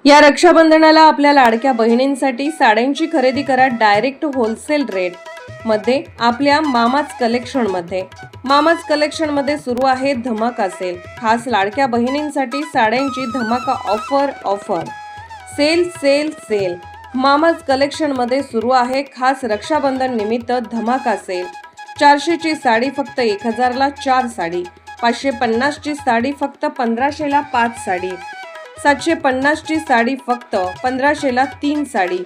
या रक्षाबंधनाला आपल्या लाडक्या बहिणींसाठी साड्यांची खरेदी करा डायरेक्ट होलसेल रेट मध्ये आपल्या मामाज कलेक्शन मध्ये. मामाज कलेक्शन मध्ये सुरू आहे धमाका सेल. खास लाडक्या बहिणींसाठी साड्यांची धमाका ऑफर सेल सेल सेल. मामाज कलेक्शन मध्ये सुरू आहे खास रक्षाबंधन निमित्त धमाका सेल. 400 ची साडी फक्त 1000 ला 4 साडी, 550 ची साडी फक्त 1500 ला 5 साडी, 750 ची साडी फक्त 1500 ला 3 साडी,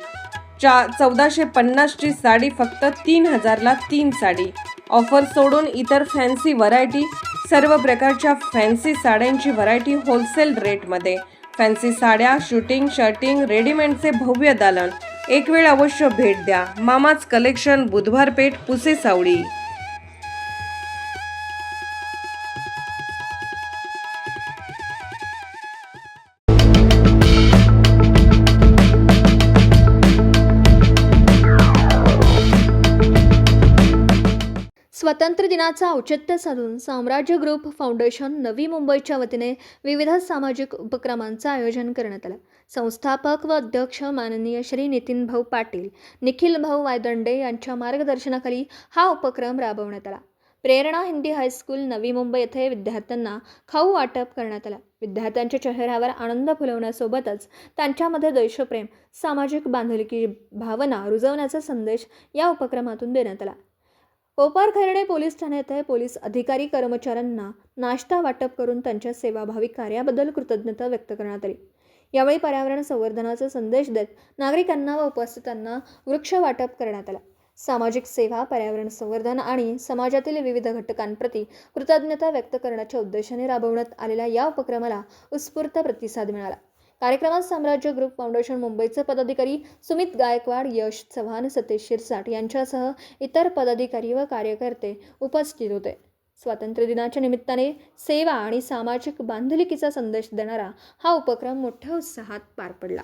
1450 ची साडी फक्त 3000 ला 3 साडी. ऑफर सोडून इतर फॅन्सी व्हरायटी, सर्व प्रकारच्या फॅन्सी साड्यांची व्हरायटी होलसेल रेटमध्ये. फॅन्सी साड्या, शूटिंग, शर्टिंग, रेडीमेडचे भव्य दालन. एक वेळ अवश्य भेट द्या. मामाज कलेक्शन, बुधवार पेठ, पुसे सावडी. स्वातंत्र्य दिनाचा औचित्य साधून साम्राज्य ग्रुप फाउंडेशन नवी मुंबईच्या वतीने विविध सामाजिक उपक्रमांचं आयोजन करण्यात आलं. संस्थापक व अध्यक्ष माननीय श्री नितीन भाऊ पाटील, निखिल भाऊ वायदंडे यांच्या मार्गदर्शनाखाली हा उपक्रम राबवण्यात आला. प्रेरणा हिंदी हायस्कूल नवी मुंबई येथे विद्यार्थ्यांना खाऊ वाटप करण्यात आला. विद्यार्थ्यांच्या चेहऱ्यावर आनंद फुलवण्यासोबतच त्यांच्यामध्ये देशप्रेम, सामाजिक बांधिलकी भावना रुजवण्याचा संदेश या उपक्रमातून देण्यात आला. कोपार खर्डे पोलीस ठाणे येथे पोलीस अधिकारी कर्मचाऱ्यांना नाश्ता वाटप करून त्यांच्या सेवाभावी कार्याबद्दल कृतज्ञता व्यक्त करण्यात आली. यावेळी पर्यावरण संवर्धनाचा संदेश देत नागरिकांना व उपस्थितांना वृक्ष वाटप करण्यात आला. सामाजिक सेवा, पर्यावरण संवर्धन आणि समाजातील विविध घटकांप्रती कृतज्ञता व्यक्त करण्याच्या उद्देशाने राबवण्यात आलेल्या या उपक्रमाला उत्स्फूर्त प्रतिसाद मिळाला. कार्यक्रमात साम्राज्य ग्रुप फाउंडेशन मुंबईचे पदाधिकारी सुमित गायकवाड, यश चव्हाण, सतीश शिरसाट यांच्यासह इतर पदाधिकारी व कार्यकर्ते उपस्थित होते. स्वातंत्र्य दिनाच्या निमित्ताने सेवा आणि सामाजिक बांधिलकीचा संदेश देणारा हा उपक्रम मोठ्या उत्साहात पार पडला.